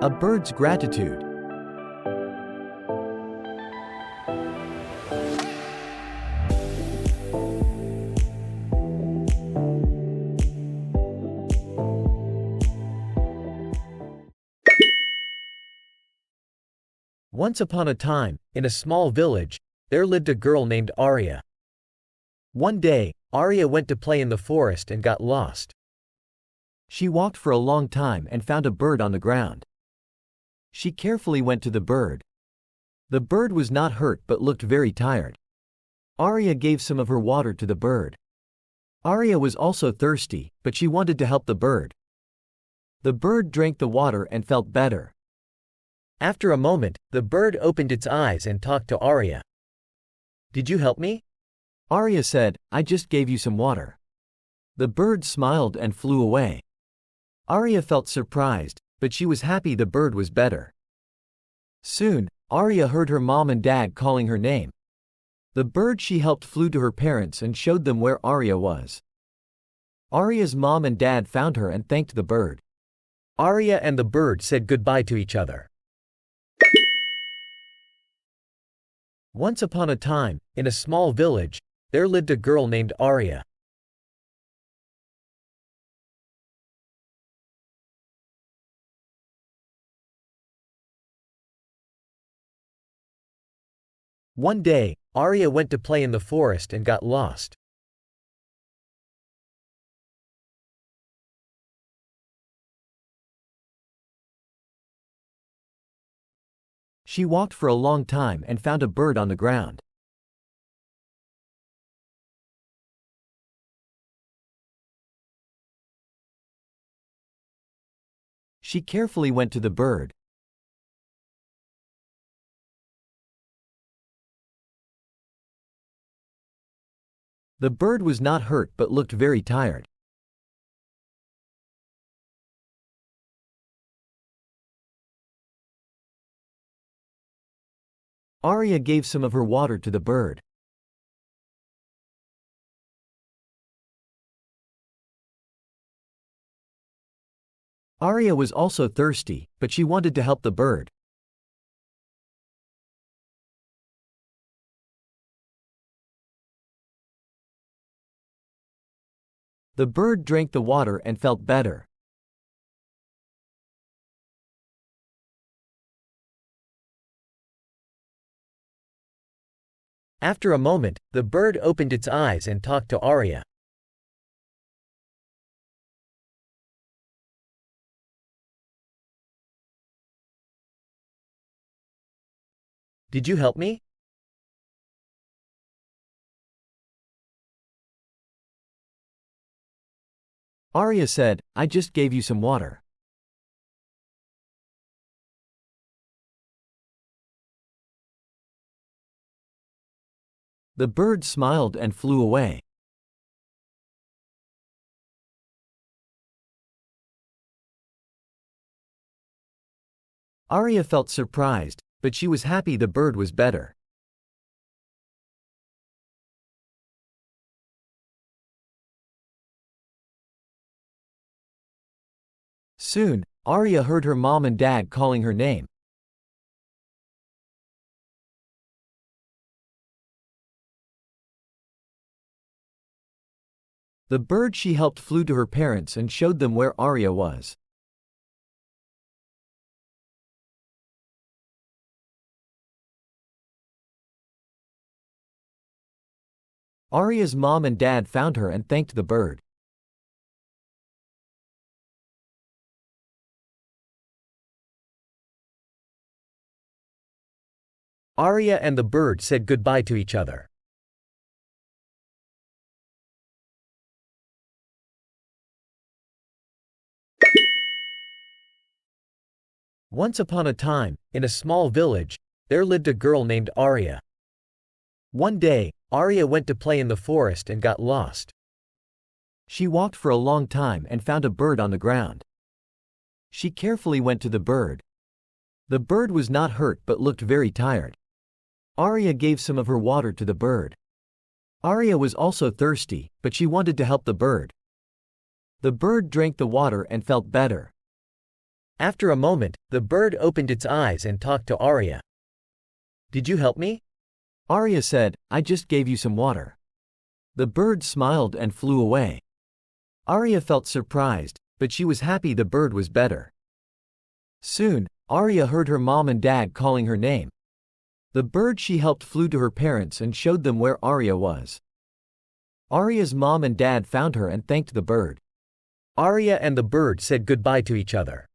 A bird's gratitude. Once upon a time, in a small village, there lived a girl named Arya. One day, Arya went to play in the forest and got lost. She walked for a long time and found a bird on the ground. She carefully went to the bird. The bird was not hurt but looked very tired. Arya gave some of her water to the bird. Arya was also thirsty, but she wanted to help the bird. The bird drank the water and felt better. After a moment, the bird opened its eyes and talked to Arya. "Did you help me?" Arya said, "I just gave you some water." The bird smiled and flew away. Arya felt surprised, but she was happy the bird was better. Soon, Arya heard her mom and dad calling her name. The bird she helped flew to her parents and showed them where Arya was. Arya's mom and dad found her and thanked the bird. Arya and the bird said goodbye to each other. Once upon a time, in a small village, there lived a girl named Arya. One day, Arya went to play in the forest and got lost. She walked for a long time and found a bird on the ground. She carefully went to the bird. The bird was not hurt but looked very tired. Arya gave some of her water to the bird. Arya was also thirsty, but she wanted to help the bird. The bird drank the water and felt better. After a moment, the bird opened its eyes and talked to Arya. "Did you help me?" Arya said, "I just gave you some water." The bird smiled and flew away. Arya felt surprised, but she was happy the bird was better. Soon, Arya heard her mom and dad calling her name. The bird she helped flew to her parents and showed them where Arya was. Arya's mom and dad found her and thanked the bird. Arya and the bird said goodbye to each other. Once upon a time, in a small village, there lived a girl named Arya. One day, Arya went to play in the forest and got lost. She walked for a long time and found a bird on the ground. She carefully went to the bird. The bird was not hurt but looked very tired. Arya gave some of her water to the bird. Arya was also thirsty, but she wanted to help the bird. The bird drank the water and felt better. After a moment, the bird opened its eyes and talked to Arya. Did you help me? Arya said, I just gave you some water. The bird smiled and flew away. Arya felt surprised, but she was happy the bird was better. Soon, Arya heard her mom and dad calling her name. The bird she helped flew to her parents and showed them where Arya was. Arya's mom and dad found her and thanked the bird. Arya and the bird said goodbye to each other.